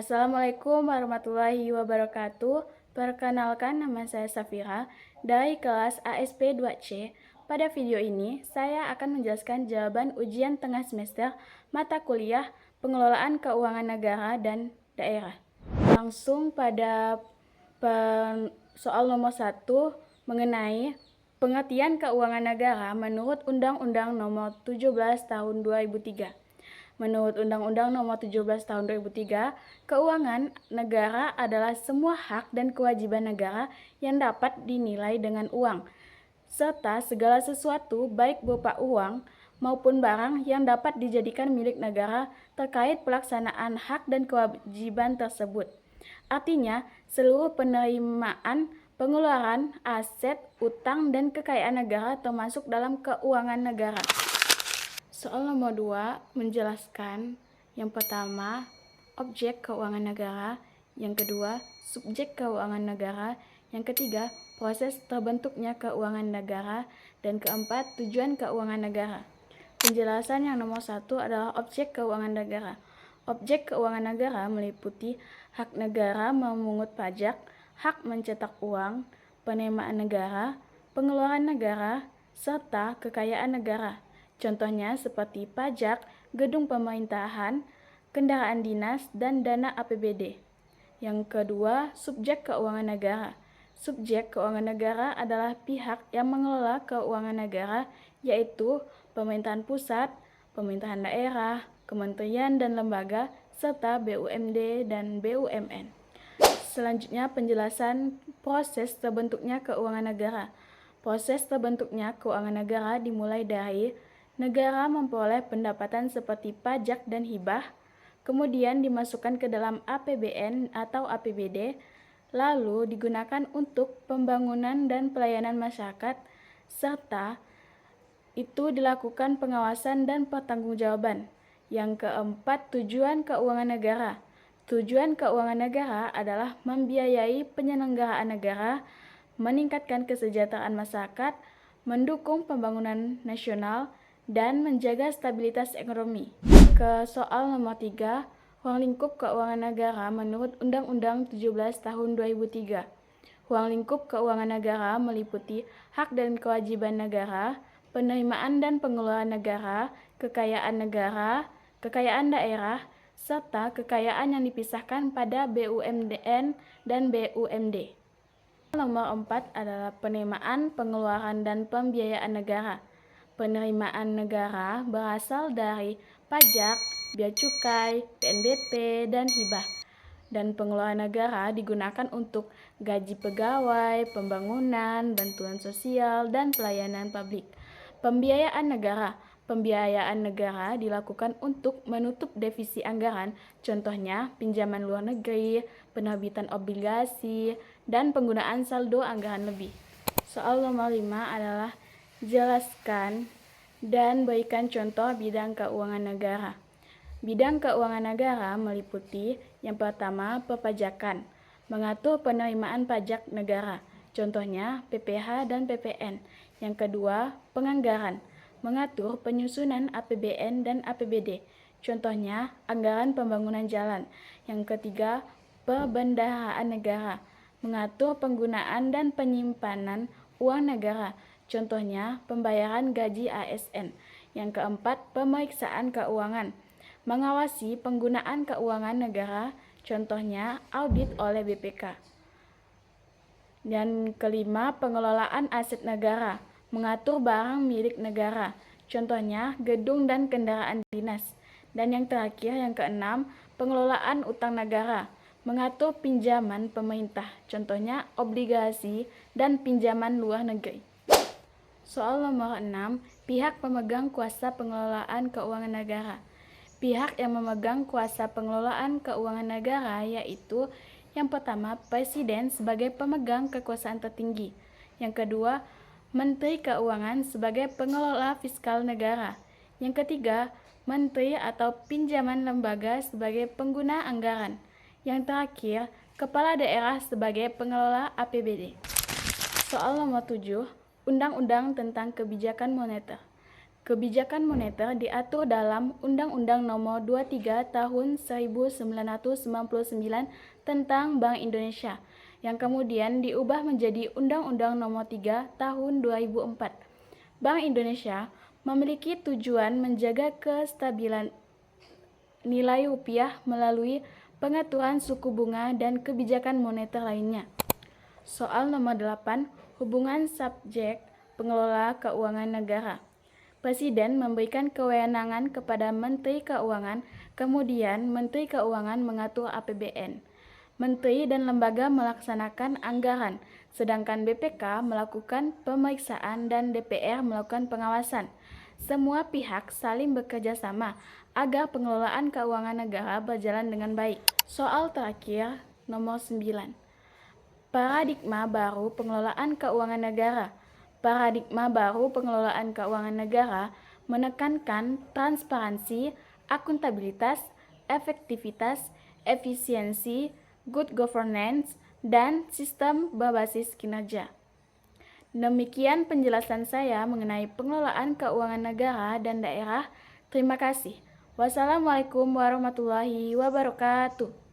Assalamualaikum warahmatullahi wabarakatuh. Perkenalkan, nama saya Safira dari kelas ASP 2C. Pada video ini, saya akan menjelaskan jawaban ujian tengah semester mata kuliah Pengelolaan Keuangan Negara dan Daerah. Langsung pada soal nomor 1 mengenai pengertian keuangan negara menurut Undang-Undang Nomor 17 Tahun 2003. Menurut Undang-Undang Nomor 17 Tahun 2003, keuangan negara adalah semua hak dan kewajiban negara yang dapat dinilai dengan uang, serta segala sesuatu baik berupa uang maupun barang yang dapat dijadikan milik negara terkait pelaksanaan hak dan kewajiban tersebut. Artinya, seluruh penerimaan, pengeluaran, aset, utang, dan kekayaan negara termasuk dalam keuangan negara. Soal nomor 2 menjelaskan yang pertama, objek keuangan negara, yang kedua, subjek keuangan negara, yang ketiga, proses terbentuknya keuangan negara, dan keempat, tujuan keuangan negara. Penjelasan yang nomor 1 adalah objek keuangan negara. Objek keuangan negara meliputi hak negara memungut pajak, hak mencetak uang, penerimaan negara, pengeluaran negara, serta kekayaan negara. Contohnya seperti pajak, gedung pemerintahan, kendaraan dinas, dan dana APBD. Yang kedua, subjek keuangan negara. Subjek keuangan negara adalah pihak yang mengelola keuangan negara, yaitu pemerintahan pusat, pemerintahan daerah, kementerian dan lembaga, serta BUMD dan BUMN. Selanjutnya, penjelasan proses terbentuknya keuangan negara. Proses terbentuknya keuangan negara dimulai dari negara memperoleh pendapatan seperti pajak dan hibah, kemudian dimasukkan ke dalam APBN atau APBD, lalu digunakan untuk pembangunan dan pelayanan masyarakat, serta itu dilakukan pengawasan dan pertanggungjawaban. Yang keempat, tujuan keuangan negara. Tujuan keuangan negara adalah membiayai penyelenggaraan negara, meningkatkan kesejahteraan masyarakat, mendukung pembangunan nasional, dan menjaga stabilitas ekonomi. Ke soal nomor 3, ruang lingkup keuangan negara menurut Undang-Undang 17 Tahun 2003. Ruang lingkup keuangan negara meliputi hak dan kewajiban negara, penerimaan dan pengeluaran negara, kekayaan daerah, serta kekayaan yang dipisahkan pada BUMN dan BUMD. Nomor 4 adalah penerimaan, pengeluaran, dan pembiayaan negara. Penerimaan negara berasal dari pajak, bea cukai, PNBP, dan hibah. Dan pengeluaran negara digunakan untuk gaji pegawai, pembangunan, bantuan sosial, dan pelayanan publik. Pembiayaan negara dilakukan untuk menutup defisit anggaran, contohnya pinjaman luar negeri, penerbitan obligasi, dan penggunaan saldo anggaran lebih. Soal nomor 5 adalah jelaskan dan berikan contoh bidang keuangan negara. Bidang keuangan negara meliputi yang pertama, perpajakan, mengatur penerimaan pajak negara, contohnya PPh dan PPN. Yang kedua, penganggaran, mengatur penyusunan APBN dan APBD, contohnya anggaran pembangunan jalan. Yang ketiga, perbendaharaan negara, mengatur penggunaan dan penyimpanan uang negara, contohnya pembayaran gaji ASN. Yang keempat, pemeriksaan keuangan, mengawasi penggunaan keuangan negara, contohnya audit oleh BPK. Dan kelima, pengelolaan aset negara, mengatur barang milik negara, contohnya gedung dan kendaraan dinas. Dan yang terakhir, yang keenam, pengelolaan utang negara, mengatur pinjaman pemerintah, contohnya obligasi dan pinjaman luar negeri. Soal nomor 6, pihak pemegang kuasa pengelolaan keuangan negara. Pihak yang memegang kuasa pengelolaan keuangan negara yaitu yang pertama, Presiden sebagai pemegang kekuasaan tertinggi. Yang kedua, Menteri Keuangan sebagai pengelola fiskal negara. Yang ketiga, Menteri atau pinjaman lembaga sebagai pengguna anggaran. Yang terakhir, Kepala Daerah sebagai pengelola APBD. Soal nomor 7, Undang-Undang tentang Kebijakan Moneter. Kebijakan moneter diatur dalam Undang-Undang Nomor 23 Tahun 1999 tentang Bank Indonesia, yang kemudian diubah menjadi Undang-Undang Nomor 3 Tahun 2004. Bank Indonesia memiliki tujuan menjaga kestabilan nilai rupiah melalui pengaturan suku bunga dan kebijakan moneter lainnya. Soal nomor 8, hubungan subjek pengelola keuangan negara. Presiden memberikan kewenangan kepada Menteri Keuangan, kemudian Menteri Keuangan mengatur APBN. Menteri dan lembaga melaksanakan anggaran, sedangkan BPK melakukan pemeriksaan dan DPR melakukan pengawasan. Semua pihak saling bekerja sama agar pengelolaan keuangan negara berjalan dengan baik. Soal terakhir, nomor 9. Paradigma baru pengelolaan keuangan negara. Paradigma baru pengelolaan keuangan negara menekankan transparansi, akuntabilitas, efektivitas, efisiensi, good governance, dan sistem berbasis kinerja. Demikian penjelasan saya mengenai pengelolaan keuangan negara dan daerah. Terima kasih. Wassalamualaikum warahmatullahi wabarakatuh.